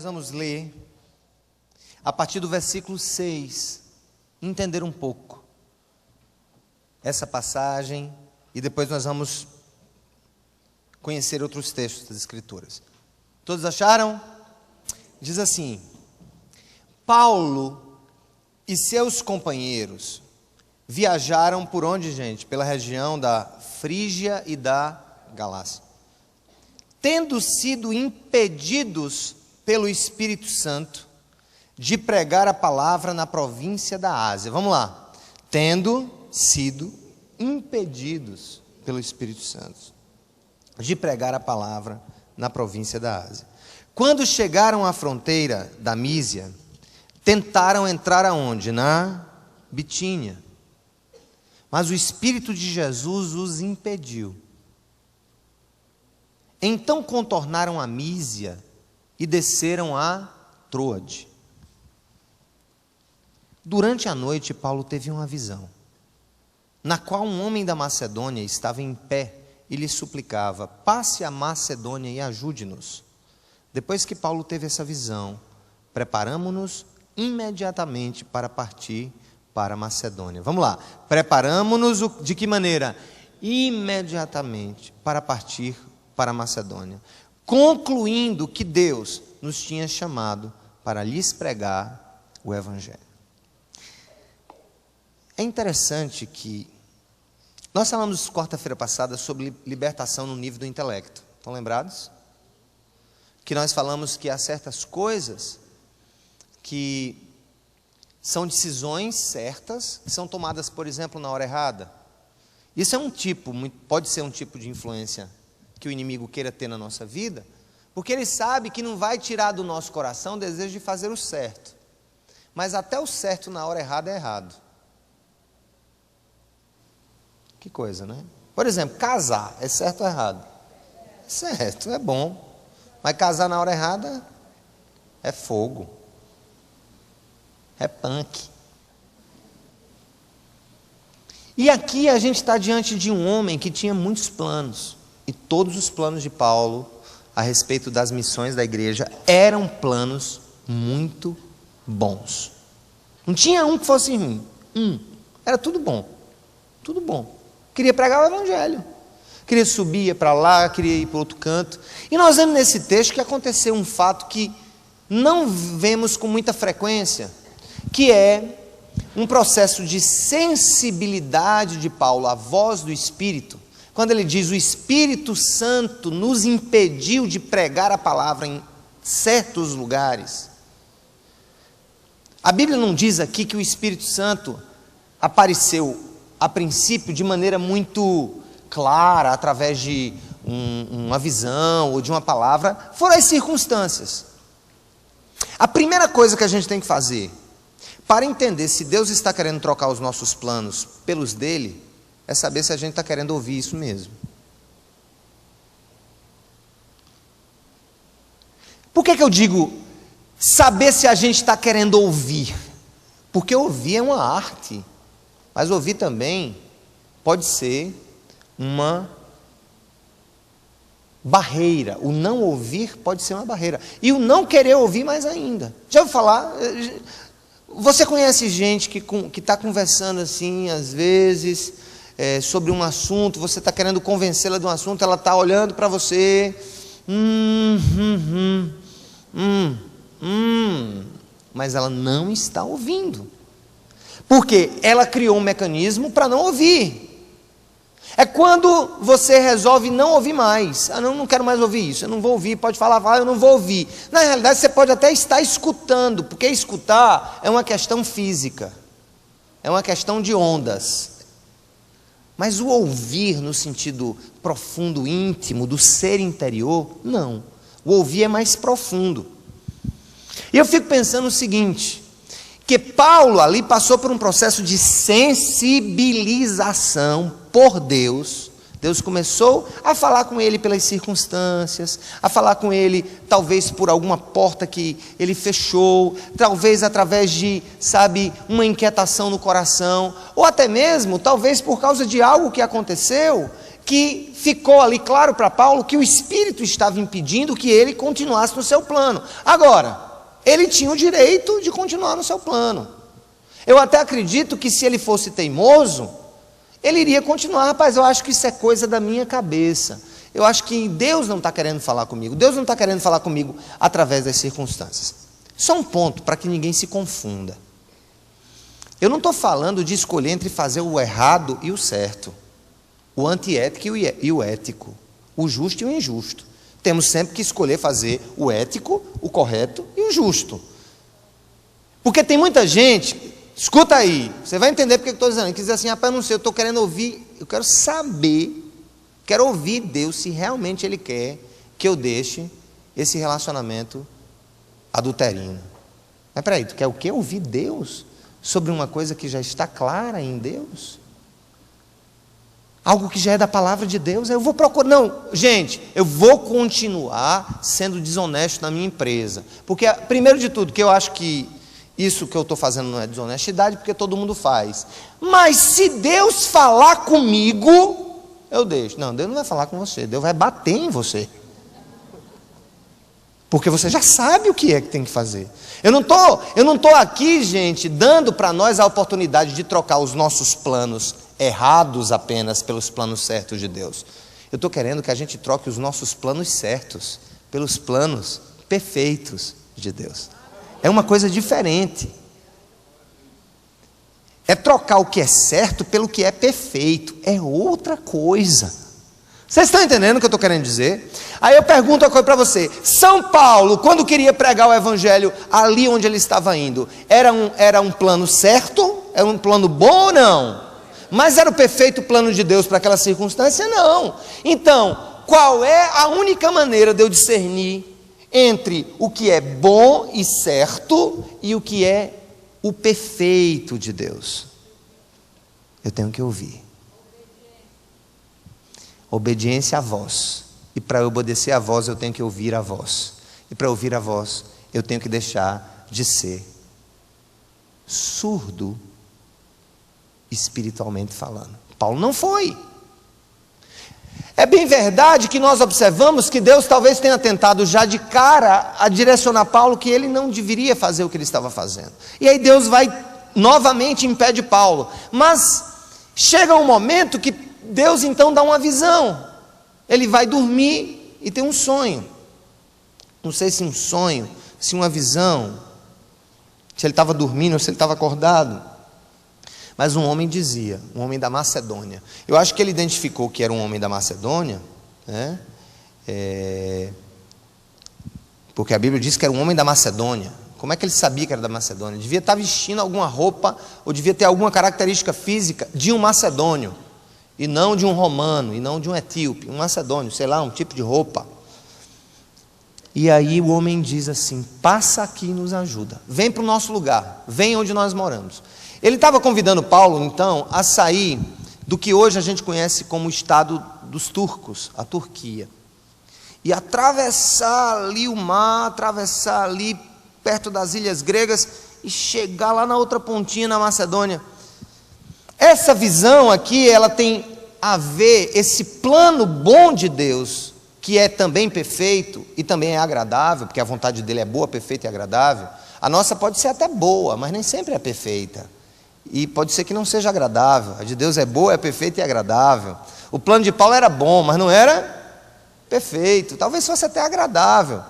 nós vamos ler a partir do versículo 6, entender um pouco essa passagem e depois nós vamos conhecer outros textos das Escrituras. Todos acharam? Diz assim: Paulo e seus companheiros viajaram por onde, gente? Pela região da Frígia e da Galácia, tendo sido impedidos pelo Espírito Santo de pregar a palavra na província da Ásia. Vamos lá. Tendo sido impedidos pelo Espírito Santo de pregar a palavra na província da Ásia. Quando chegaram à fronteira da Mísia, tentaram entrar aonde? Na Bitínia. Mas o Espírito de Jesus os impediu. Então contornaram a Mísia e desceram a Troade. Durante a noite, Paulo teve uma visão, na qual um homem da Macedônia estava em pé e lhe suplicava: passe a Macedônia e ajude-nos. Depois que Paulo teve essa visão, preparamo-nos imediatamente para partir para a Macedônia. Vamos lá. Preparamo-nos de que maneira? Imediatamente para partir para a Macedônia, concluindo que Deus nos tinha chamado para lhes pregar o Evangelho. É interessante que nós falamos quarta-feira passada sobre libertação no nível do intelecto. Estão lembrados? Que nós falamos que há certas coisas que são decisões certas, que são tomadas, por exemplo, na hora errada. Isso é um tipo, pode ser um tipo de influência que o inimigo queira ter na nossa vida, porque ele sabe que não vai tirar do nosso coração o desejo de fazer o certo. Mas até o certo na hora errada é errado. Que coisa, né? Por exemplo, casar, é certo ou errado? É certo, é bom. Mas casar na hora errada é fogo. É punk. E aqui a gente está diante de um homem que tinha muitos planos. E todos os planos de Paulo a respeito das missões da igreja eram planos muito bons. Não tinha um que fosse ruim. Era tudo bom. Tudo bom. Queria pregar o Evangelho. Queria subir para lá, queria ir para outro canto. E nós vemos nesse texto que aconteceu um fato que não vemos com muita frequência, que é um processo de sensibilidade de Paulo à voz do Espírito, quando ele diz: o Espírito Santo nos impediu de pregar a palavra em certos lugares. A Bíblia não diz aqui que o Espírito Santo apareceu a princípio de maneira muito clara, através de uma visão ou de uma palavra. Foram as circunstâncias. A primeira coisa que a gente tem que fazer para entender se Deus está querendo trocar os nossos planos pelos dele, é saber se a gente está querendo ouvir isso mesmo. Por que eu digo saber se a gente está querendo ouvir? Porque ouvir é uma arte, mas ouvir também pode ser uma barreira. O não ouvir pode ser uma barreira. E o não querer ouvir mais ainda. Já ouviu falar? Você conhece gente que está conversando assim, às vezes, sobre um assunto, você está querendo convencê-la de um assunto, ela está olhando para você, mas ela não está ouvindo. Porque ela criou um mecanismo para não ouvir. É quando você resolve não ouvir mais. Não quero mais ouvir isso, eu não vou ouvir, pode falar, eu não vou ouvir. Na realidade, você pode até estar escutando, porque escutar é uma questão física, é uma questão de ondas. Mas o ouvir no sentido profundo, íntimo, do ser interior, não. O ouvir é mais profundo. E eu fico pensando o seguinte, que Paulo ali passou por um processo de sensibilização por Deus. Deus começou a falar com ele pelas circunstâncias, a falar com ele talvez por alguma porta que ele fechou, talvez através de, uma inquietação no coração, ou até mesmo, talvez por causa de algo que aconteceu, que ficou ali claro para Paulo que o Espírito estava impedindo que ele continuasse no seu plano. Agora, ele tinha o direito de continuar no seu plano. Eu até acredito que se ele fosse teimoso, ele iria continuar. Rapaz, eu acho que isso é coisa da minha cabeça. Eu acho que Deus não está querendo falar comigo. Deus não está querendo falar comigo através das circunstâncias. Só um ponto para que ninguém se confunda. Eu não estou falando de escolher entre fazer o errado e o certo, o antiético e o ético, o justo e o injusto. Temos sempre que escolher fazer o ético, o correto e o justo. Porque tem muita gente, escuta aí, você vai entender porque eu estou dizendo, que diz assim, rapaz, eu não sei, eu estou querendo ouvir, eu quero saber, quero ouvir Deus se realmente Ele quer que eu deixe esse relacionamento adulterino. Mas peraí, tu quer o quê? Ouvir Deus sobre uma coisa que já está clara em Deus? Algo que já é da palavra de Deus? Eu vou procurar, não, gente, eu vou continuar sendo desonesto na minha empresa, porque primeiro de tudo, que eu acho que isso que eu estou fazendo não é desonestidade, porque todo mundo faz, mas se Deus falar comigo, eu deixo. Não, Deus não vai falar com você, Deus vai bater em você, porque você já sabe o que é que tem que fazer. Eu não tô aqui, gente, dando para nós a oportunidade de trocar os nossos planos errados apenas pelos planos certos de Deus. Eu estou querendo que a gente troque os nossos planos certos pelos planos perfeitos de Deus. É uma coisa diferente. É trocar o que é certo pelo que é perfeito. É outra coisa. Vocês estão entendendo o que eu estou querendo dizer? Aí eu pergunto uma coisa para você. São Paulo, quando queria pregar o evangelho ali onde ele estava indo, era um plano certo? Era um plano bom ou não? Mas era o perfeito plano de Deus para aquela circunstância? Não. Então, qual é a única maneira de eu discernir entre o que é bom e certo e o que é o perfeito de Deus? Eu tenho que ouvir. Obediência à voz. E para eu obedecer à voz, eu tenho que ouvir a voz. E para ouvir a voz, eu tenho que deixar de ser surdo, espiritualmente falando. Paulo não foi. É bem verdade que nós observamos que Deus talvez tenha tentado já de cara a direcionar Paulo que ele não deveria fazer o que ele estava fazendo. E aí Deus vai novamente e impede Paulo. Mas chega um momento que Deus então dá uma visão. Ele vai dormir e tem um sonho. Não sei se um sonho, se uma visão, se ele estava dormindo ou se ele estava acordado. Mas um homem dizia, um homem da Macedônia. Eu acho que ele identificou que era um homem da Macedônia, né? Porque a Bíblia diz que era um homem da Macedônia. Como é que ele sabia que era da Macedônia? Devia estar vestindo alguma roupa, ou devia ter alguma característica física de um macedônio, e não de um romano, e não de um etíope, um macedônio, sei lá, um tipo de roupa. E aí o homem diz assim, passa aqui e nos ajuda, vem para o nosso lugar, vem onde nós moramos. Ele estava convidando Paulo, então, a sair do que hoje a gente conhece como o estado dos turcos, a Turquia, e atravessar ali o mar, atravessar ali perto das ilhas gregas, e chegar lá na outra pontinha, na Macedônia. Essa visão aqui, ela tem a ver, esse plano bom de Deus, que é também perfeito e também é agradável, porque a vontade dele é boa, perfeita e agradável. A nossa pode ser até boa, mas nem sempre é perfeita. E pode ser que não seja agradável. A de Deus é boa, é perfeita e agradável. O plano de Paulo era bom, mas não era perfeito. Talvez fosse até agradável,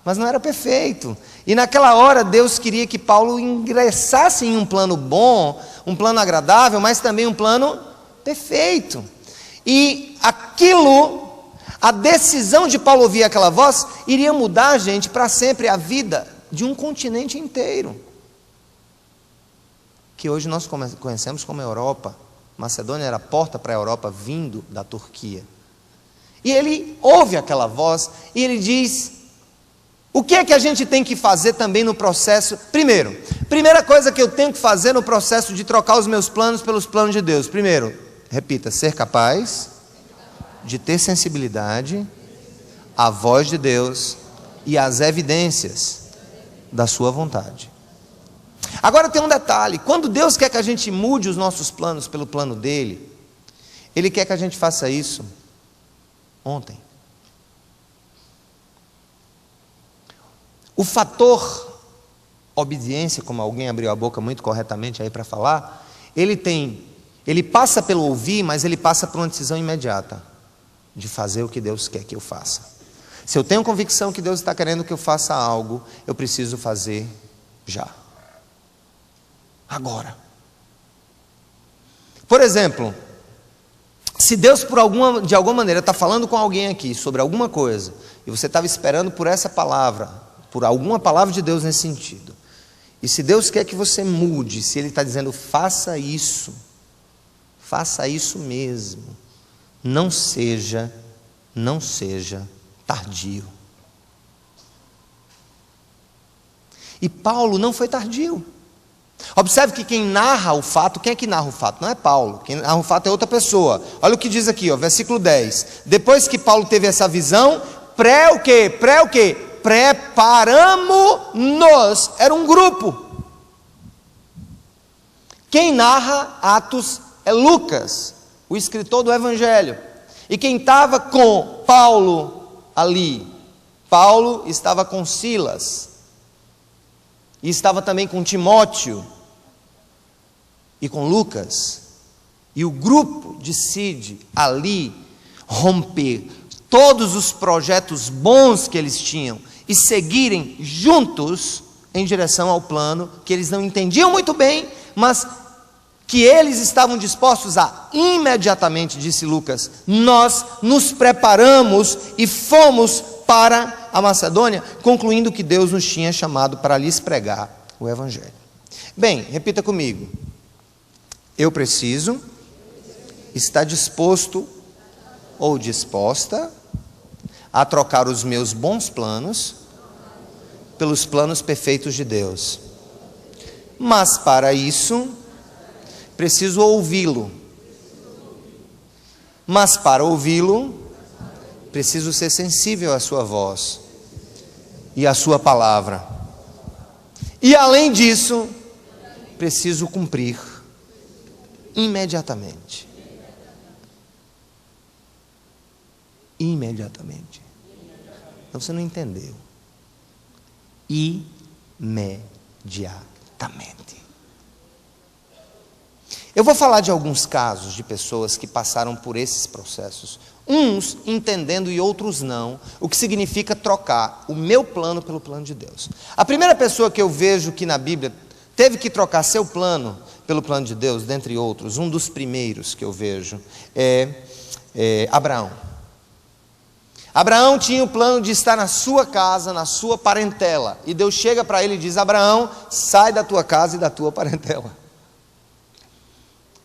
mas não era perfeito. E naquela hora Deus queria que Paulo ingressasse em um plano bom, um plano agradável, mas também um plano perfeito. E aquilo, a decisão de Paulo ouvir aquela voz, iria mudar, gente, para sempre a vida de um continente inteiro, que hoje nós conhecemos como Europa. Macedônia era a porta para a Europa, vindo da Turquia. E ele ouve aquela voz, e ele diz, o que é que a gente tem que fazer também no processo? Primeira coisa que eu tenho que fazer no processo de trocar os meus planos pelos planos de Deus. Primeiro, repita, ser capaz de ter sensibilidade à voz de Deus e às evidências da sua vontade. Agora tem um detalhe, quando Deus quer que a gente mude os nossos planos pelo plano dele, Ele quer que a gente faça isso ontem. O fator obediência, como alguém abriu a boca muito corretamente aí para falar, ele passa pelo ouvir, mas ele passa por uma decisão imediata de fazer o que Deus quer que eu faça. Se eu tenho convicção que Deus está querendo que eu faça algo, eu preciso fazer já. Agora. Por exemplo, se Deus de alguma maneira está falando com alguém aqui sobre alguma coisa, e você estava esperando por essa palavra, por alguma palavra de Deus nesse sentido, e se Deus quer que você mude, se Ele está dizendo faça isso mesmo, não seja tardio. E Paulo não foi tardio. Observe que quem narra o fato, quem é que narra o fato? Não é Paulo, quem narra o fato é outra pessoa. Olha o que diz aqui, versículo 10. Depois que Paulo teve essa visão, o quê? Preparamo-nos. Era um grupo. Quem narra Atos é Lucas, o escritor do Evangelho. E quem estava com Paulo ali? Paulo estava com Silas. E estava também com Timóteo. E com Lucas. E o grupo decide ali romper todos os projetos bons que eles tinham e seguirem juntos em direção ao plano que eles não entendiam muito bem, mas que eles estavam dispostos a imediatamente, disse Lucas, nós nos preparamos e fomos para a Macedônia, concluindo que Deus nos tinha chamado para lhes pregar o Evangelho. Bem, repita comigo. Eu preciso estar disposto ou disposta a trocar os meus bons planos pelos planos perfeitos de Deus. Mas para isso, preciso ouvi-lo. Mas para ouvi-lo, preciso ser sensível à sua voz e à sua palavra. E além disso, preciso cumprir imediatamente. Imediatamente. Então você não entendeu. Imediatamente. Eu vou falar de alguns casos de pessoas que passaram por esses processos, uns entendendo e outros não, o que significa trocar o meu plano pelo plano de Deus. A primeira pessoa que eu vejo que na Bíblia teve que trocar seu plano pelo plano de Deus, dentre outros, um dos primeiros que eu vejo é Abraão. Abraão tinha o plano de estar na sua casa, na sua parentela, e Deus chega para ele e diz: Abraão, sai da tua casa e da tua parentela.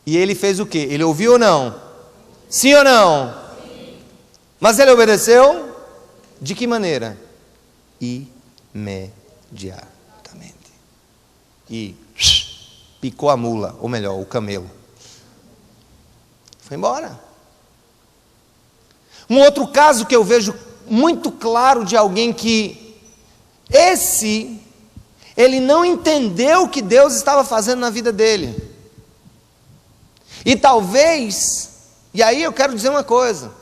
E ele fez o quê? Ele ouviu ou não? Sim ou não? Sim. Mas ele obedeceu? De que maneira? Imediatamente. E picou a mula, ou melhor, o camelo. Foi embora. Um outro caso que eu vejo muito claro de alguém que ele não entendeu o que Deus estava fazendo na vida dele. E talvez, e aí eu quero dizer uma coisa,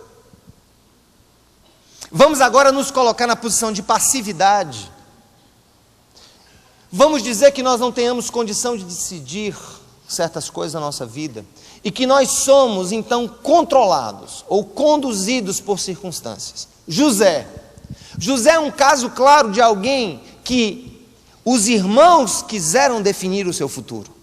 vamos agora nos colocar na posição de passividade. Vamos dizer que nós não tenhamos condição de decidir certas coisas na nossa vida, e que nós somos então controlados ou conduzidos por circunstâncias. José é um caso claro de alguém que os irmãos quiseram definir o seu futuro.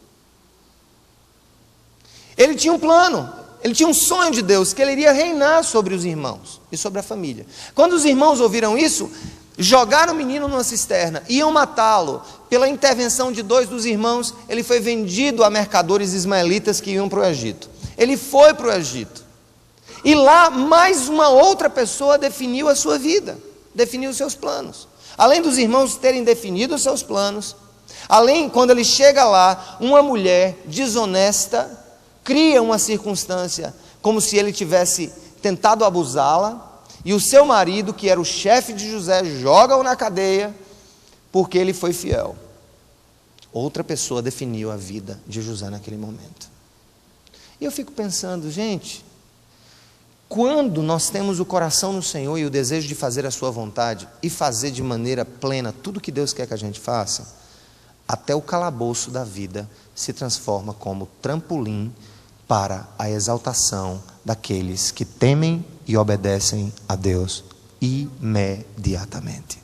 Ele tinha um plano, ele tinha um sonho de Deus, que ele iria reinar sobre os irmãos e sobre a família. Quando os irmãos ouviram isso, jogaram o menino numa cisterna, iam matá-lo. Pela intervenção de 2 dos irmãos, ele foi vendido a mercadores ismaelitas que iam para o Egito. Ele foi para o Egito. E lá, mais uma outra pessoa definiu a sua vida, definiu os seus planos. Além dos irmãos terem definido os seus planos, além, quando ele chega lá, uma mulher desonesta cria uma circunstância como se ele tivesse tentado abusá-la, e o seu marido, que era o chefe de José, joga-o na cadeia, porque ele foi fiel. Outra pessoa definiu a vida de José naquele momento. E eu fico pensando, gente, quando nós temos o coração no Senhor e o desejo de fazer a sua vontade e fazer de maneira plena tudo que Deus quer que a gente faça, até o calabouço da vida se transforma como trampolim para a exaltação daqueles que temem e obedecem a Deus imediatamente.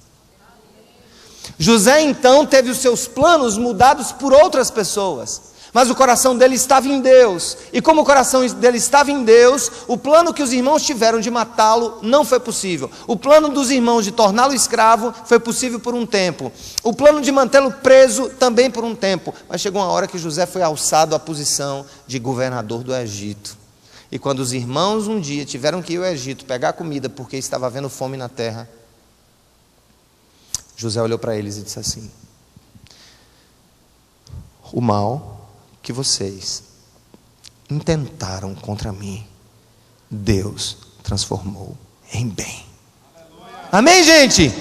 José então teve os seus planos mudados por outras pessoas, mas o coração dele estava em Deus, e como o coração dele estava em Deus, o plano que os irmãos tiveram de matá-lo não foi possível. O plano dos irmãos de torná-lo escravo foi possível por um tempo, o plano de mantê-lo preso também por um tempo, mas chegou uma hora que José foi alçado à posição de governador do Egito. E quando os irmãos um dia tiveram que ir ao Egito pegar comida porque estava havendo fome na terra, José olhou para eles e disse assim: o mal que vocês intentaram contra mim, Deus transformou em bem. Amém, gente?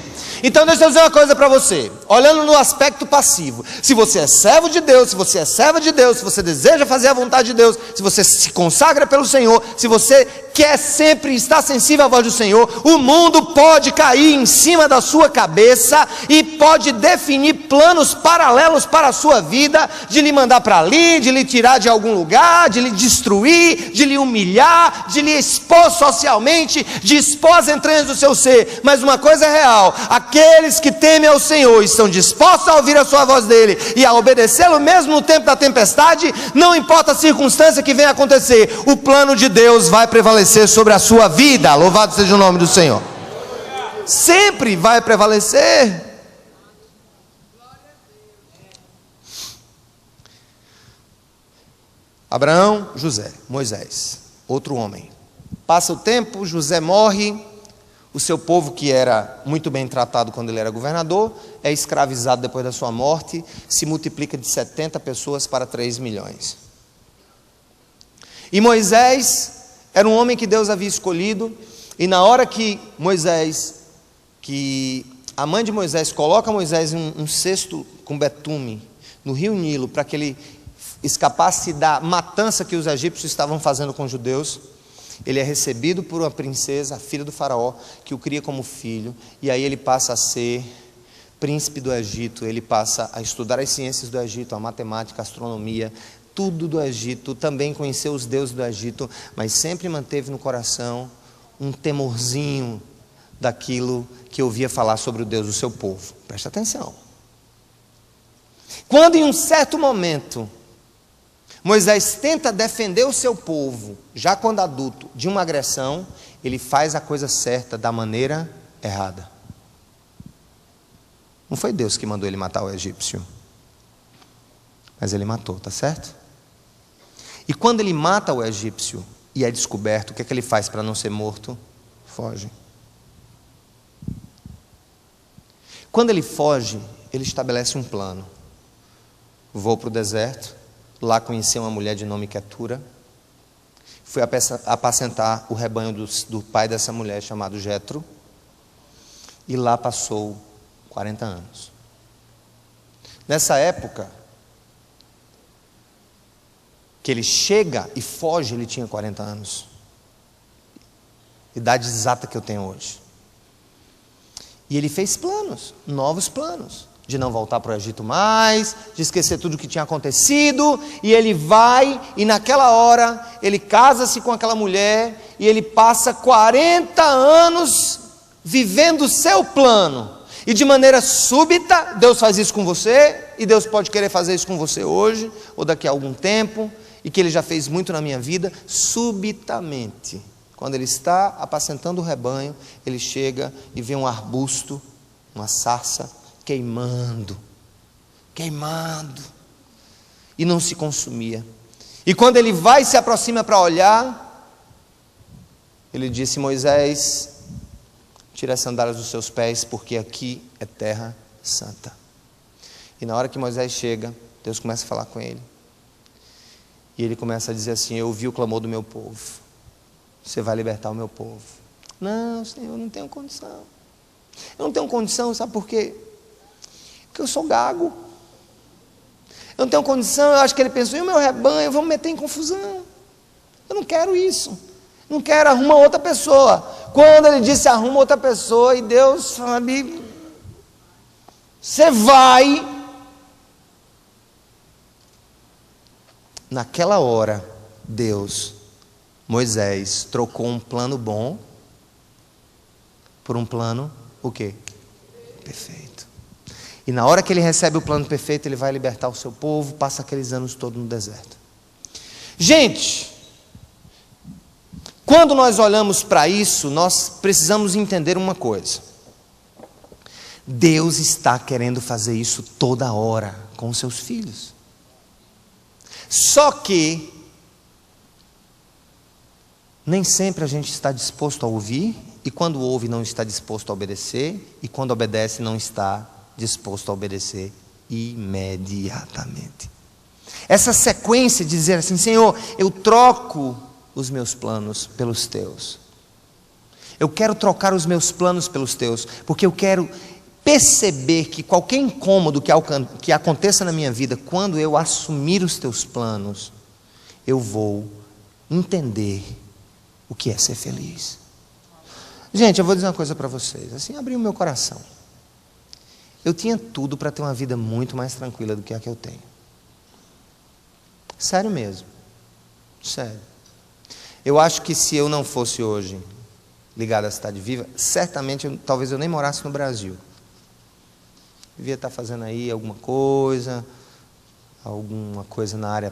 Então deixa eu dizer uma coisa para você, olhando no aspecto passivo: se você é servo de Deus, se você é serva de Deus, se você deseja fazer a vontade de Deus, se você se consagra pelo Senhor, se você quer sempre estar sensível à voz do Senhor, o mundo pode cair em cima da sua cabeça e pode definir planos paralelos para a sua vida, de lhe mandar para ali, de lhe tirar de algum lugar, de lhe destruir, de lhe humilhar, de lhe expor socialmente, de expor as entranhas do seu ser. Mas uma coisa é real: aqueles que temem ao Senhor, estão dispostos a ouvir a sua voz dele e a obedecê-lo mesmo no tempo da tempestade, não importa a circunstância que venha acontecer, o plano de Deus vai prevalecer sobre a sua vida. Louvado seja o nome do Senhor. Sempre vai prevalecer. Abraão, José, Moisés, outro homem. Passa o tempo, José morre. O seu povo, que era muito bem tratado quando ele era governador, é escravizado depois da sua morte, se multiplica de 70 pessoas para 3 milhões. E Moisés era um homem que Deus havia escolhido, e na hora que a mãe de Moisés coloca Moisés em um cesto com betume no rio Nilo, para que ele escapasse da matança que os egípcios estavam fazendo com os judeus, ele é recebido por uma princesa, a filha do faraó, que o cria como filho, e aí ele passa a ser príncipe do Egito, ele passa a estudar as ciências do Egito, a matemática, a astronomia, tudo do Egito, também conheceu os deuses do Egito, mas sempre manteve no coração um temorzinho daquilo que ouvia falar sobre o Deus do seu povo. Preste atenção. Quando em um certo momento Moisés tenta defender o seu povo, já quando adulto, de uma agressão, ele faz a coisa certa da maneira errada. Não foi Deus que mandou ele matar o egípcio, mas ele matou, tá certo? E quando ele mata o egípcio e é descoberto, o que é que ele faz para não ser morto? Foge. Quando ele foge, ele estabelece um plano. Vou para o deserto, lá conheci uma mulher de nome Quetura, fui apacentar o rebanho do pai dessa mulher, chamado Jetro, e lá passou 40 anos. Nessa época que ele chega e foge, ele tinha 40 anos, idade exata que eu tenho hoje. E ele fez planos, novos planos, de não voltar para o Egito mais, de esquecer tudo o que tinha acontecido, e ele vai, e naquela hora, ele casa-se com aquela mulher, e ele passa 40 anos vivendo o seu plano, e de maneira súbita, Deus faz isso com você, e Deus pode querer fazer isso com você hoje, ou daqui a algum tempo, e que Ele já fez muito na minha vida, subitamente, quando Ele está apacentando o rebanho, Ele chega e vê um arbusto, uma sarça, queimando, e não se consumia. E quando ele vai e se aproxima para olhar, ele disse: Moisés, tira as sandálias dos seus pés, porque aqui é terra santa. E na hora que Moisés chega, Deus começa a falar com ele, e ele começa a dizer assim: eu ouvi o clamor do meu povo, você vai libertar o meu povo. Não, Senhor, eu não tenho condição. Eu não tenho condição, sabe por quê? Porque eu sou gago. Eu não tenho condição. Eu acho que ele pensou: e o meu rebanho, vamos meter em confusão. Eu não quero isso. Não quero, arruma outra pessoa. Quando ele disse arruma outra pessoa, e Deus, sabe, você vai. Naquela hora, Moisés trocou um plano bom por um plano, o quê? Perfeito. E na hora que ele recebe o plano perfeito, ele vai libertar o seu povo, passa aqueles anos todos no deserto. Gente, quando nós olhamos para isso, nós precisamos entender uma coisa. Deus está querendo fazer isso toda hora com os seus filhos. Só que nem sempre a gente está disposto a ouvir, e quando ouve não está disposto a obedecer, e quando obedece não está disposto a obedecer imediatamente. Essa sequência de dizer assim: Senhor, eu troco os meus planos pelos teus. Eu quero trocar os meus planos pelos teus, porque eu quero perceber que qualquer incômodo que aconteça na minha vida, quando eu assumir os teus planos, eu vou entender o que é ser feliz. Gente, eu vou dizer uma coisa para vocês, assim, abrir o meu coração. Eu tinha tudo para ter uma vida muito mais tranquila do que a que eu tenho. Sério mesmo. Sério. Eu acho que se eu não fosse hoje ligado à Cidade Viva, certamente, talvez eu nem morasse no Brasil. Devia estar fazendo aí alguma coisa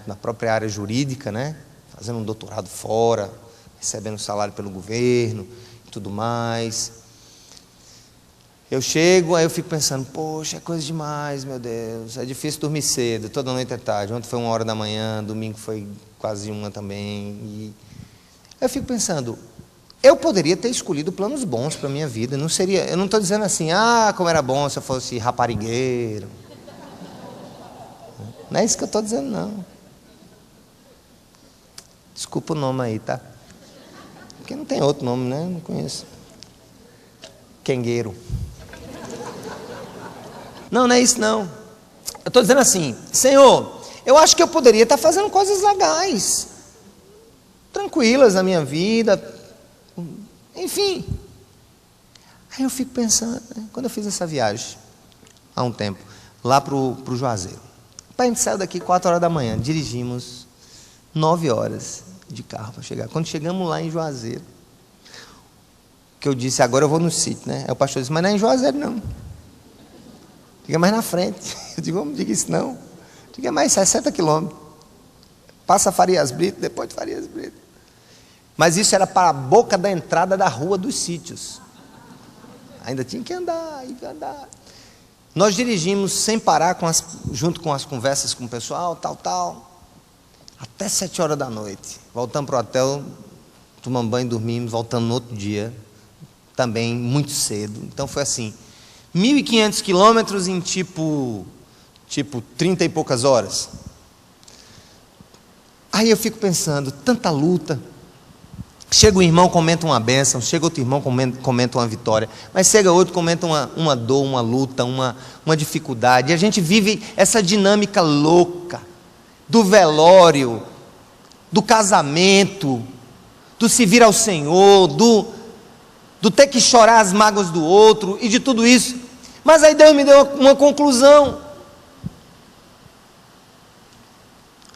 na própria área jurídica, né? Fazendo um doutorado fora, recebendo salário pelo governo e tudo mais. Eu chego, aí eu fico pensando, poxa, é coisa demais, meu Deus, é difícil dormir cedo, toda noite é tarde, ontem foi 1h da manhã, domingo foi quase 1 também, e eu fico pensando, eu poderia ter escolhido planos bons para a minha vida, não seria, eu não estou dizendo assim, como era bom se eu fosse raparigueiro, não é isso que eu estou dizendo, não. Desculpa o nome aí, tá? Porque não tem outro nome, né? Não conheço. Quengueiro. Não é isso não. Eu estou dizendo assim, Senhor, eu acho que eu poderia estar fazendo coisas legais, tranquilas na minha vida, enfim. Aí eu fico pensando, né, quando eu fiz essa viagem, há um tempo, lá para o Juazeiro. A gente saiu daqui 4h da manhã, dirigimos 9 horas de carro para chegar. Quando chegamos lá em Juazeiro, que eu disse, agora eu vou no sítio, né? Aí o pastor disse, mas não é em Juazeiro não. Fica mais na frente. Eu digo, não diga isso não. Diga mais 60 quilômetros. Passa Farias Brito, depois de Farias Brito. Mas isso era para a boca da entrada da rua dos sítios. Ainda tinha que andar. Nós dirigimos sem parar, junto com as conversas com o pessoal, até 7h da noite. Voltamos para o hotel, tomamos banho, dormimos, voltando no outro dia, também muito cedo. Então foi assim, 1.500 quilômetros em tipo 30 e poucas horas. Aí eu fico pensando, tanta luta. Chega um irmão, comenta uma bênção, chega outro irmão, comenta uma vitória, mas chega outro, comenta uma dor, uma luta, uma dificuldade, e a gente vive essa dinâmica louca, do velório, do casamento, do se vir ao Senhor, do ter que chorar as mágoas do outro, e de tudo isso, mas aí Deus me deu uma conclusão.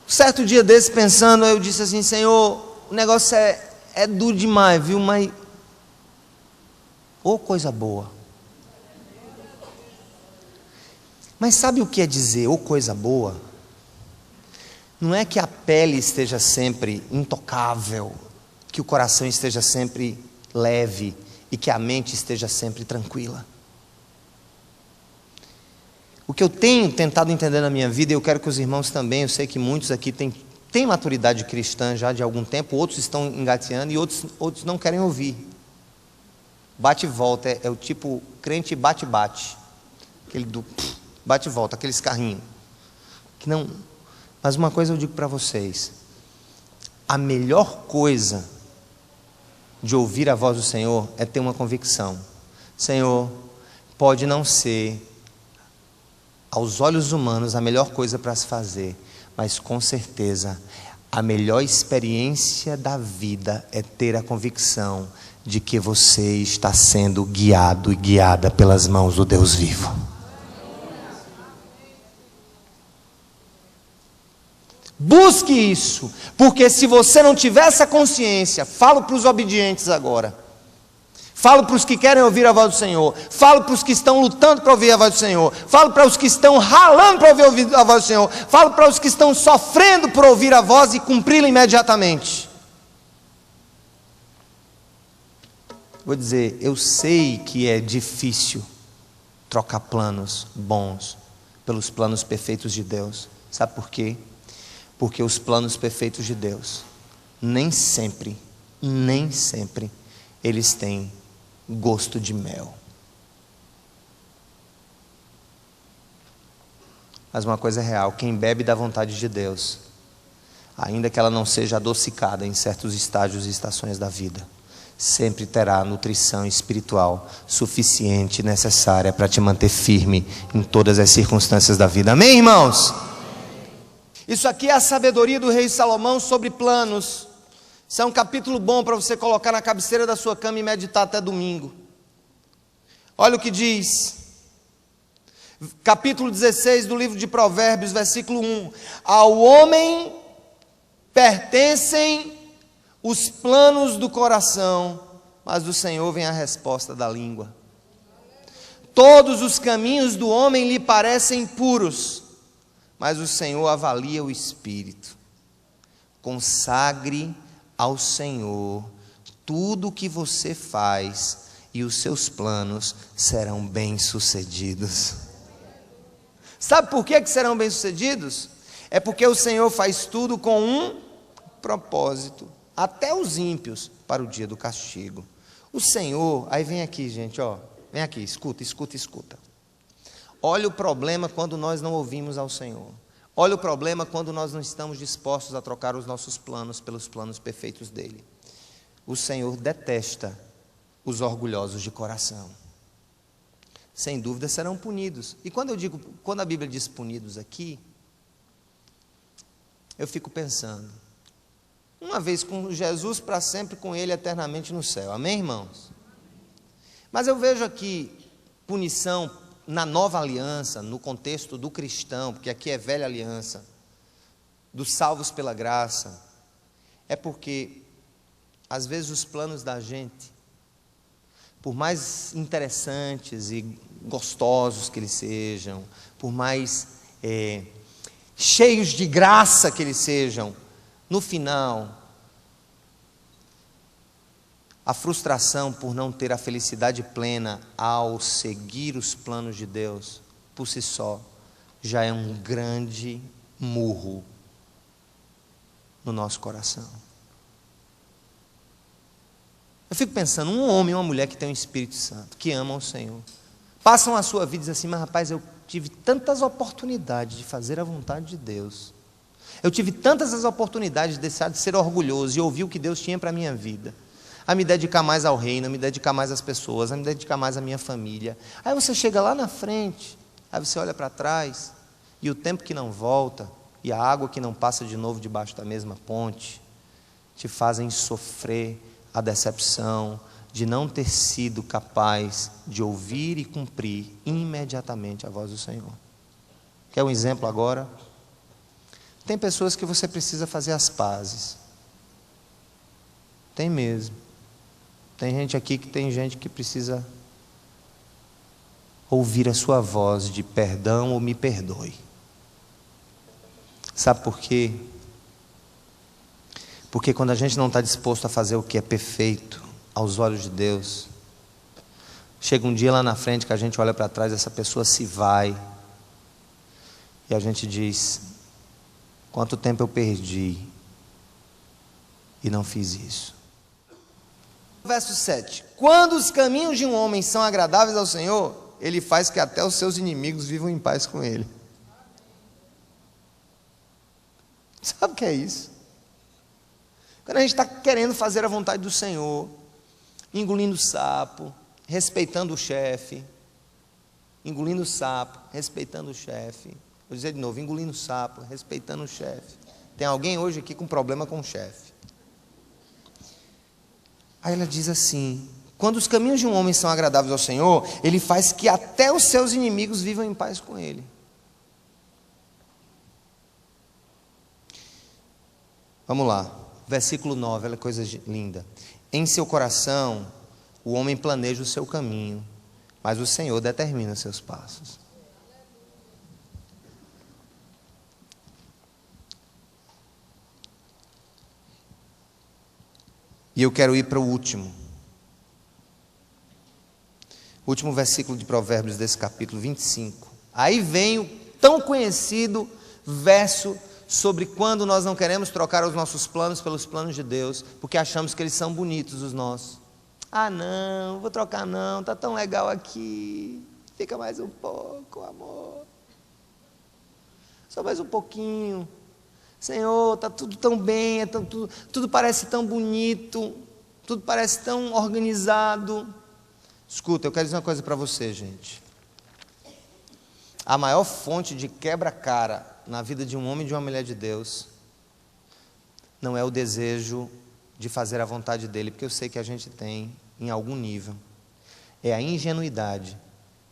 Certo dia desse, pensando, eu disse assim, Senhor, o negócio é duro demais, viu? Mas, coisa boa. Mas sabe o que é dizer, coisa boa? Não é que a pele esteja sempre intocável, que o coração esteja sempre leve e que a mente esteja sempre tranquila. O que eu tenho tentado entender na minha vida, e eu quero que os irmãos também, eu sei que muitos aqui têm maturidade cristã já de algum tempo, outros estão engateando e outros não querem ouvir. Bate e volta, é o tipo crente bate-bate, aquele do bate e volta, aqueles carrinhos. Mas uma coisa eu digo para vocês, a melhor coisa de ouvir a voz do Senhor é ter uma convicção. Senhor, pode não ser aos olhos humanos a melhor coisa para se fazer, mas com certeza A melhor experiência da vida é ter a convicção de que você está sendo guiado e guiada pelas mãos do Deus vivo. Busque isso, porque se você não tiver essa consciência, falo para os obedientes agora, falo para os que querem ouvir a voz do Senhor, falo para os que estão lutando para ouvir a voz do Senhor, falo para os que estão ralando para ouvir a voz do Senhor, falo para os que estão sofrendo por ouvir a voz e cumpri-la imediatamente. Vou dizer, eu sei que é difícil trocar planos bons pelos planos perfeitos de Deus. Sabe por quê? Porque os planos perfeitos de Deus, nem sempre, eles têm gosto de mel. Mas uma coisa é real, quem bebe da vontade de Deus, ainda que ela não seja adocicada em certos estágios e estações da vida, sempre terá nutrição espiritual suficiente e necessária para te manter firme em todas as circunstâncias da vida. Amém, irmãos? Isso aqui é a sabedoria do rei Salomão sobre planos. Isso é um capítulo bom para você colocar na cabeceira da sua cama e meditar até domingo. Olha o que diz, capítulo 16 do livro de Provérbios, versículo 1. Ao homem pertencem os planos do coração, mas do Senhor vem a resposta da língua. Todos os caminhos do homem lhe parecem puros, mas o Senhor avalia o espírito. Consagre ao Senhor tudo o que você faz, e os seus planos serão bem-sucedidos. Sabe por que serão bem-sucedidos? É porque o Senhor faz tudo com um propósito, até os ímpios, para o dia do castigo. O Senhor, aí vem aqui, gente, ó, vem aqui, escuta. Olha o problema quando nós não ouvimos ao Senhor. Olha o problema quando nós não estamos dispostos a trocar os nossos planos pelos planos perfeitos dele. O Senhor detesta os orgulhosos de coração. Sem dúvida serão punidos. E quando a Bíblia diz punidos aqui, eu fico pensando, uma vez com Jesus, para sempre com ele eternamente no céu. Amém, irmãos? Mas eu vejo aqui punição na nova aliança, no contexto do cristão, porque aqui é velha aliança, dos salvos pela graça. É porque às vezes os planos da gente, por mais interessantes e gostosos que eles sejam, por mais cheios de graça que eles sejam, no final, a frustração por não ter a felicidade plena ao seguir os planos de Deus, por si só, já é um grande murro no nosso coração. Eu fico pensando, um homem e uma mulher que tem o Espírito Santo, que amam o Senhor, passam a sua vida e dizem assim, mas rapaz, eu tive tantas oportunidades de fazer a vontade de Deus, eu tive tantas as oportunidades de deixar de ser orgulhoso e ouvir o que Deus tinha para a minha vida, a me dedicar mais ao reino, a me dedicar mais às pessoas, a me dedicar mais à minha família. Aí você chega lá na frente, aí você olha para trás, e o tempo que não volta, e a água que não passa de novo debaixo da mesma ponte, te fazem sofrer a decepção de não ter sido capaz de ouvir e cumprir imediatamente a voz do Senhor. Quer um exemplo agora? Tem pessoas que você precisa fazer as pazes. Tem mesmo. Tem gente aqui que tem gente que precisa ouvir a sua voz de perdão ou me perdoe. Sabe por quê? Porque quando a gente não está disposto a fazer o que é perfeito aos olhos de Deus, chega um dia lá na frente que a gente olha para trás, essa pessoa se vai, e a gente diz, quanto tempo eu perdi e não fiz isso. Verso 7, quando os caminhos de um homem são agradáveis ao Senhor, Ele faz que até os seus inimigos vivam em paz com Ele. Sabe o que é isso? Quando a gente está querendo fazer a vontade do Senhor, engolindo sapo, respeitando o chefe, engolindo sapo, respeitando o chefe. Vou dizer de novo, engolindo sapo, respeitando o chefe, Tem alguém hoje aqui com problema com o chefe. Aí ela diz assim: quando os caminhos de um homem são agradáveis ao Senhor, Ele faz que até os seus inimigos vivam em paz com Ele. Vamos lá, versículo 9, olha que coisa linda. Em seu coração, o homem planeja o seu caminho, mas o Senhor determina os seus passos. E eu quero ir para o último versículo de Provérbios desse capítulo 25. Aí vem o tão conhecido verso sobre quando nós não queremos trocar os nossos planos pelos planos de Deus, porque achamos que eles são bonitos, os nossos. Ah, não, vou trocar não, está tão legal aqui, fica mais um pouco, amor. Só mais um pouquinho. Senhor, está tudo tão bem, tudo parece tão bonito, tudo parece tão organizado. Escuta, eu quero dizer uma coisa para você, gente. A maior fonte de quebra-cara na vida de um homem e de uma mulher de Deus não é o desejo de fazer a vontade dele, porque eu sei que a gente tem em algum nível. É a ingenuidade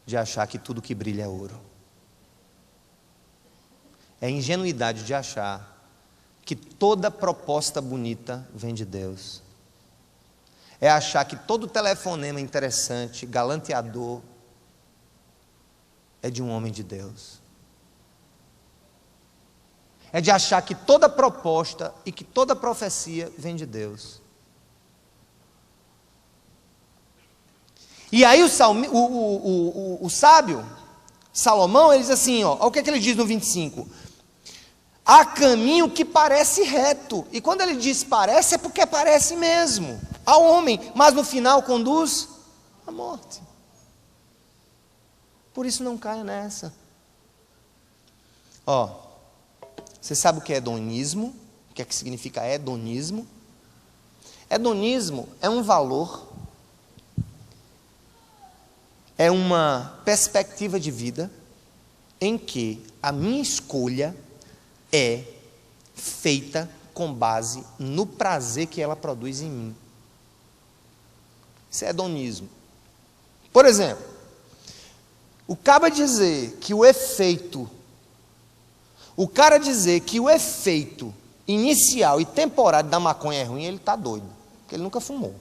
de achar que tudo que brilha é ouro. É a ingenuidade de achar que toda proposta bonita vem de Deus. É achar que todo telefonema interessante, galanteador, é de um homem de Deus. É de achar que toda proposta e que toda profecia vem de Deus. E aí o sábio, Salomão, ele diz assim, olha o que ele diz no 25. Há caminho que parece reto. E quando ele diz parece, é porque parece mesmo ao homem, mas no final conduz à morte. Por isso não caia nessa. Você sabe o que é hedonismo? O que é que significa hedonismo? Hedonismo é um valor, é uma perspectiva de vida em que a minha escolha é feita com base no prazer que ela produz em mim. Isso é hedonismo. Por exemplo, o cara dizer que o efeito inicial e temporário da maconha é ruim, ele está doido, porque ele nunca fumou.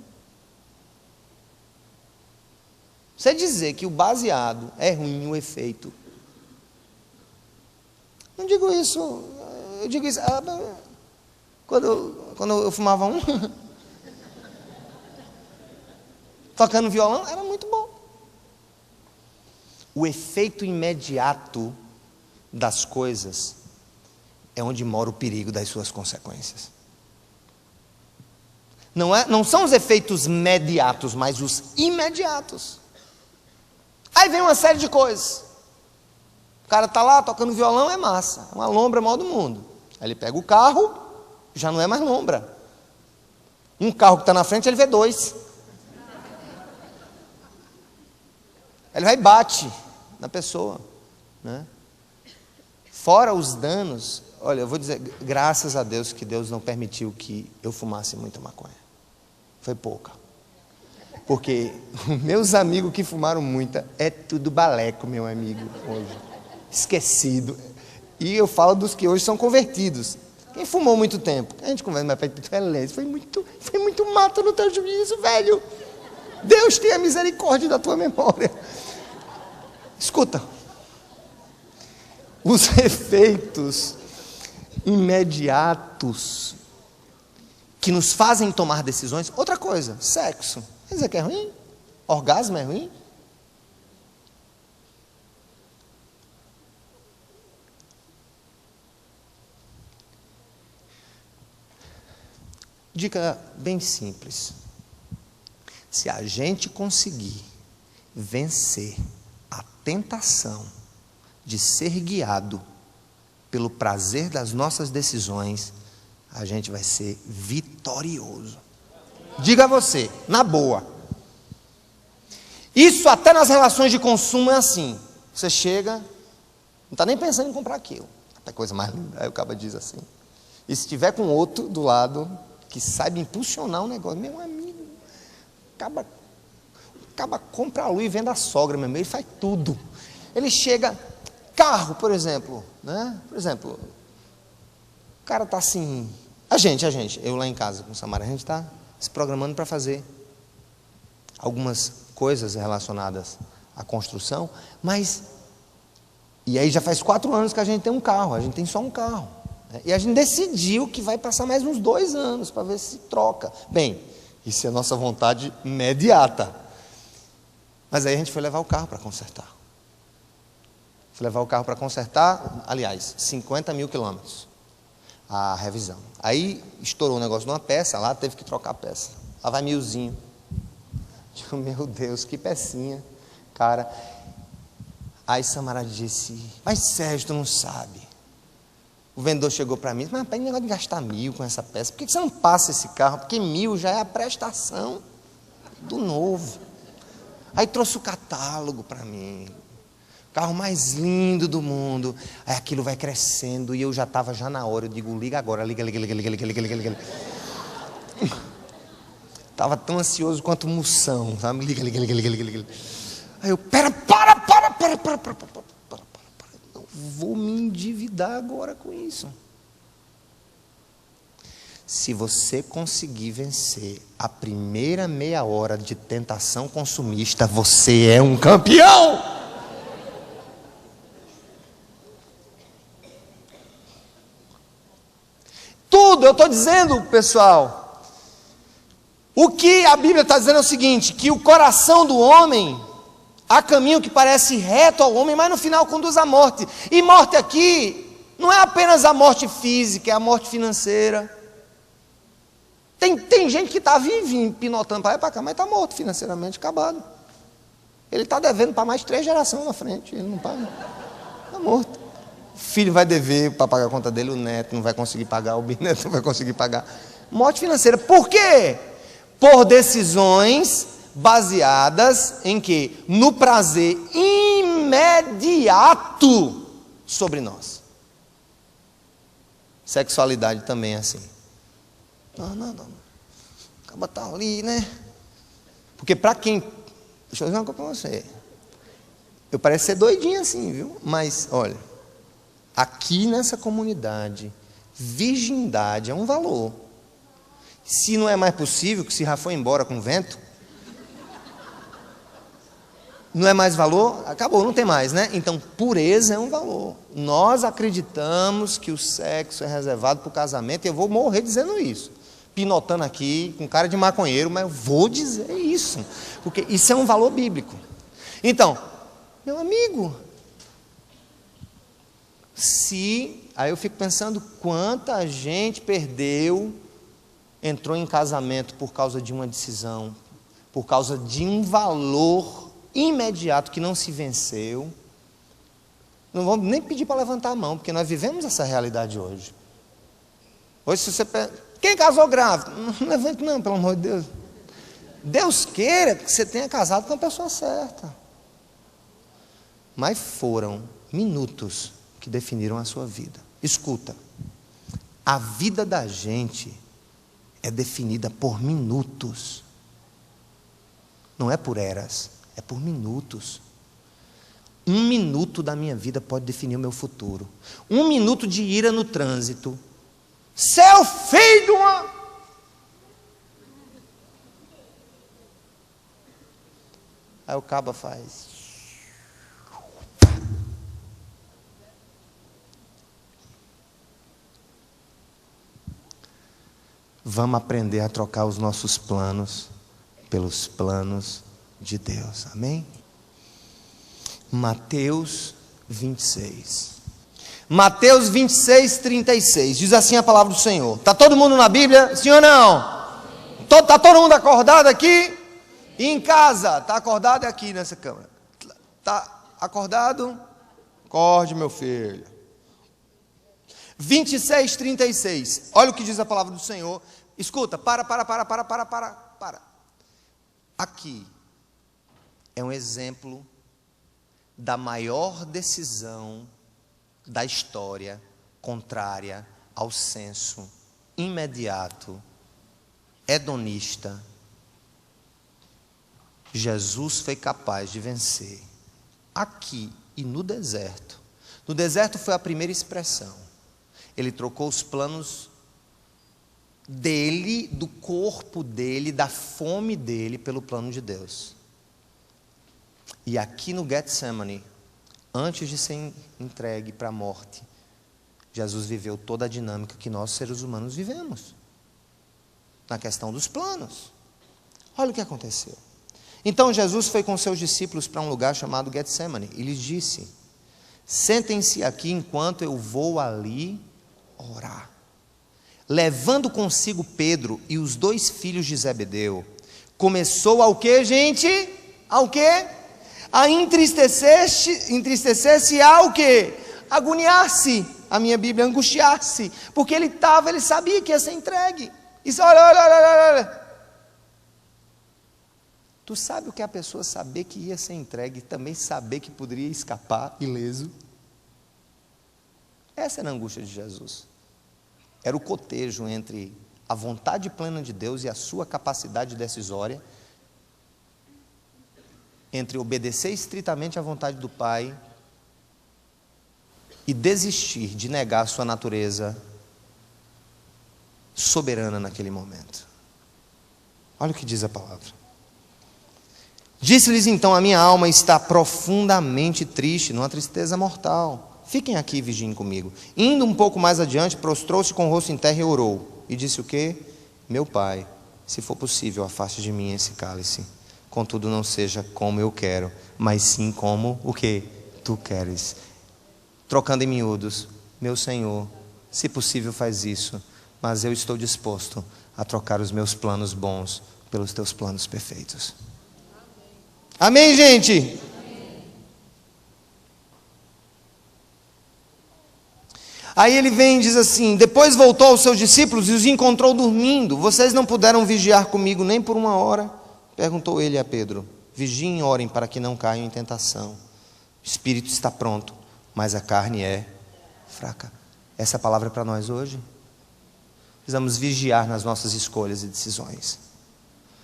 Você dizer que o baseado é ruim, o efeito. Não digo isso, eu digo isso. Quando eu fumava um, tocando violão, era muito bom. O efeito imediato das coisas é onde mora o perigo das suas consequências. Não são os efeitos mediatos, mas os imediatos. Aí vem uma série de coisas. O cara está lá tocando violão, é massa, uma lombra maior do mundo. Aí ele pega o carro, já não é mais lombra. Um carro que está na frente, ele vê dois. Ele vai e bate na pessoa, né? Fora os danos, olha, eu vou dizer, graças a Deus que Deus não permitiu que eu fumasse muita maconha. Foi pouca. Porque meus amigos que fumaram muita, é tudo baleco, meu amigo, hoje. Esquecido. E eu falo dos que hoje são convertidos. Quem fumou muito tempo? A gente conversa, mas foi muito mato no teu juízo, velho. Deus tenha misericórdia da tua memória. Escuta. Os efeitos imediatos que nos fazem tomar decisões. Outra coisa, sexo. Quer dizer que é ruim? Orgasmo é ruim? Dica bem simples. Se a gente conseguir vencer a tentação de ser guiado pelo prazer das nossas decisões, a gente vai ser vitorioso. Diga a você, na boa. Isso até nas relações de consumo é assim. Você chega, não está nem pensando em comprar aquilo. Até coisa mais linda. Aí o cara diz assim: E se tiver com outro do lado, que saiba impulsionar um negócio, meu amigo, acaba compra a luz e vende a sogra, meu amigo, ele faz tudo. Ele chega, carro, por exemplo, né? Por exemplo, o cara está assim, a gente, eu lá em casa com o Samara, a gente está se programando para fazer algumas coisas relacionadas à construção, mas, e aí já faz 4 anos que a gente tem um carro, a gente tem só um carro, né? E a gente decidiu que vai passar mais uns 2 anos para ver se troca. Bem, isso é a nossa vontade imediata, mas aí a gente foi levar o carro para consertar. Fui levar o carro para consertar, aliás, 50 mil quilômetros, a revisão. Aí estourou o negócio de uma peça, lá teve que trocar a peça. Lá vai 1000zinho. Digo, meu Deus, que pecinha, cara. Aí Samara disse, mas Sérgio, tu não sabe. O vendedor chegou para mim, mas rapaz, negócio de gastar 1000 com essa peça, por que você não passa esse carro? Porque 1000 já é a prestação do novo. Aí trouxe o catálogo para mim. Carro mais lindo do mundo. Aí aquilo vai crescendo e eu já estava na hora. Eu digo, liga agora, liga. Estava tão ansioso quanto moção, sabe? Liga. Aí eu, para. Eu vou me endividar agora com isso. Se você conseguir vencer a primeira meia hora de tentação consumista, você é um campeão! Tudo, eu estou dizendo, pessoal, o que a Bíblia está dizendo é o seguinte, que o coração do homem, há caminho que parece reto ao homem, mas no final conduz à morte. E morte aqui, não é apenas a morte física, é a morte financeira. Tem gente que está vivinho, pinotando para lá e para cá, mas está morto financeiramente, acabado. Ele está devendo para mais 3 gerações na frente, ele não paga, está morto. O filho vai dever para pagar a conta dele, o neto não vai conseguir pagar, o bisneto não vai conseguir pagar. Morte financeira. Por quê? Por decisões baseadas em quê? No prazer imediato sobre nós. Sexualidade também é assim. Não. Acaba tá ali, né? Porque para quem... Deixa eu dizer uma coisa para você. Eu pareço ser doidinho assim, viu? Mas, olha... Aqui nessa comunidade, virgindade é um valor. Se não é mais possível, que se já foi embora com o vento, não é mais valor, acabou, não tem mais, né? Então, pureza é um valor. Nós acreditamos que o sexo é reservado para o casamento, e eu vou morrer dizendo isso. Pinotando aqui, com cara de maconheiro, mas eu vou dizer isso, porque isso é um valor bíblico. Então, meu amigo... Aí eu fico pensando quanta gente entrou em casamento por causa de uma decisão, por causa de um valor imediato que não se venceu. Não vamos nem pedir para levantar a mão, porque nós vivemos essa realidade hoje. Hoje se você quem casou grávida? Não levante não, pelo amor de Deus. Deus queira que você tenha casado com a pessoa certa. Mas foram minutos que definiram a sua vida. Escuta, a vida da gente é definida por minutos. Não é por eras, é por minutos. 1 minuto da minha vida pode definir o meu futuro. 1 minuto de ira no trânsito. Seu filho de uma... Aí o caba faz... Vamos aprender a trocar os nossos planos pelos planos de Deus. Amém? Mateus 26. Mateus 26, 36. Diz assim a palavra do Senhor. Está todo mundo na Bíblia? Sim ou não? Está todo mundo acordado aqui? E em casa? Está acordado aqui nessa câmara? Está acordado? Acorde, meu filho. 26, 36. Olha o que diz a palavra do Senhor. Escuta, para. Aqui é um exemplo da maior decisão da história contrária ao senso imediato, hedonista, Jesus foi capaz de vencer aqui e no deserto. No deserto foi a primeira expressão. Ele trocou os planos dele, do corpo dele, da fome dele, pelo plano de Deus. E aqui no Getsemane, antes de ser entregue para a morte, Jesus viveu toda a dinâmica que nós, seres humanos, vivemos. Na questão dos planos. Olha o que aconteceu. Então Jesus foi com seus discípulos para um lugar chamado Getsemane e lhes disse: sentem-se aqui enquanto eu vou ali orar. Levando consigo Pedro e os 2 filhos de Zebedeu, começou ao que, gente? Ao que? A entristecer-se ao que? Agoniar-se. A minha Bíblia, angustiar-se. Porque ele sabia que ia ser entregue. Isso, olha. Tu sabe o que é a pessoa saber que ia ser entregue e também saber que poderia escapar ileso? Essa era a angústia de Jesus. Era o cotejo entre a vontade plena de Deus e a sua capacidade decisória, entre obedecer estritamente à vontade do Pai e desistir de negar a sua natureza soberana naquele momento. Olha o que diz a palavra. Disse-lhes então: a minha alma está profundamente triste, numa tristeza mortal. Fiquem aqui e vigiem comigo. Indo um pouco mais adiante, prostrou-se com o rosto em terra e orou. E disse o quê? Meu Pai, se for possível, afaste de mim esse cálice. Contudo, não seja como eu quero, mas sim como o que tu queres. Trocando em miúdos: meu Senhor, se possível faz isso, mas eu estou disposto a trocar os meus planos bons pelos teus planos perfeitos. Amém, gente? Amém. Aí ele vem e diz assim: depois voltou aos seus discípulos e os encontrou dormindo. Vocês não puderam vigiar comigo nem por 1 hora? Perguntou ele a Pedro. Vigiem e orem para que não caiam em tentação. O espírito está pronto, mas a carne é fraca. Essa palavra é para nós hoje. Precisamos vigiar nas nossas escolhas e decisões.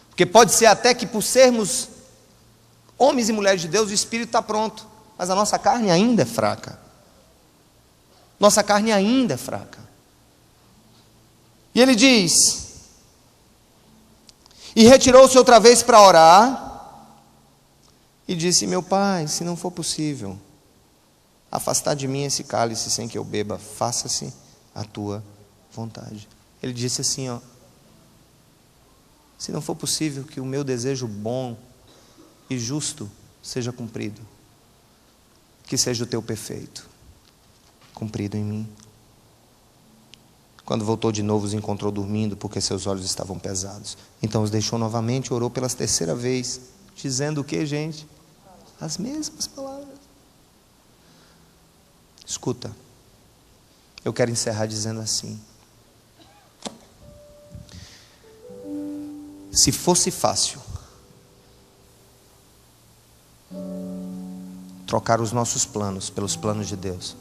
Porque pode ser até que por sermos homens e mulheres de Deus, o espírito está pronto, mas a nossa carne ainda é fraca. Nossa carne ainda é fraca. E ele diz: e retirou-se outra vez para orar, e disse: meu Pai, se não for possível afastar de mim esse cálice sem que eu beba, faça-se a tua vontade. Ele disse assim, ó: se não for possível que o meu desejo bom e justo seja cumprido, que seja o teu perfeito cumprido em mim. Quando voltou de novo, os encontrou dormindo, porque seus olhos estavam pesados. Então os deixou novamente e orou pela 3ª vez, dizendo o que, gente? As mesmas palavras. Escuta, eu quero encerrar dizendo assim: se fosse fácil trocar os nossos planos pelos planos de Deus,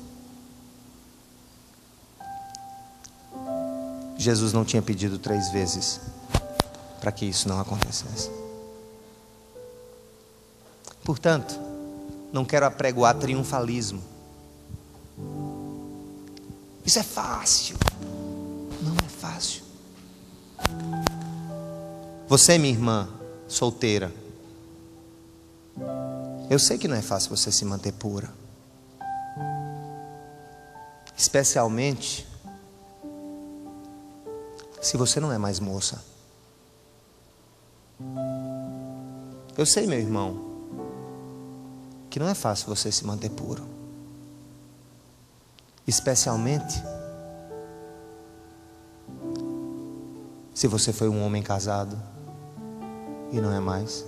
Jesus não tinha pedido 3 vezes para que isso não acontecesse. Portanto, não quero apregoar triunfalismo. Isso é fácil. Não é fácil. Você, minha irmã solteira, eu sei que não é fácil você se manter pura, especialmente se você não é mais moça. Eu sei, meu irmão, que não é fácil você se manter puro, especialmente se você foi um homem casado e não é mais.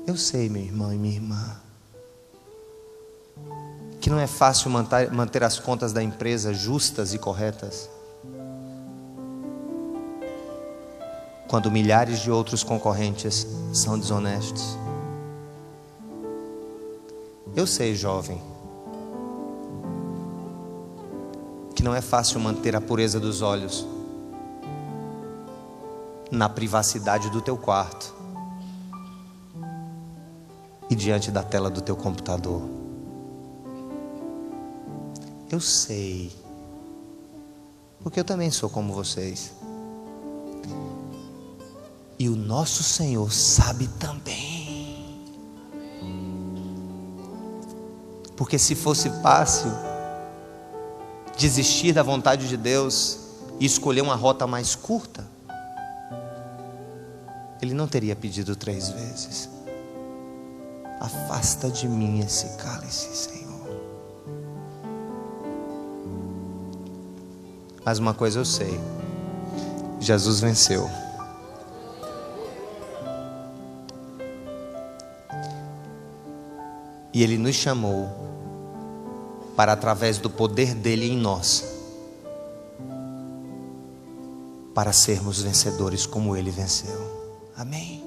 Eu sei, meu irmão e minha irmã, que não é fácil manter as contas da empresa justas e corretas, quando milhares de outros concorrentes são desonestos. Eu sei, jovem, que não é fácil manter a pureza dos olhos na privacidade do teu quarto e diante da tela do teu computador. Eu sei, porque eu também sou como vocês. E o nosso Senhor sabe também. Porque se fosse fácil desistir da vontade de Deus e escolher uma rota mais curta, Ele não teria pedido 3 vezes: afasta de mim esse cálice, Senhor. Mas uma coisa eu sei: Jesus venceu. E Ele nos chamou para, através do poder dEle em nós, para sermos vencedores como Ele venceu. Amém.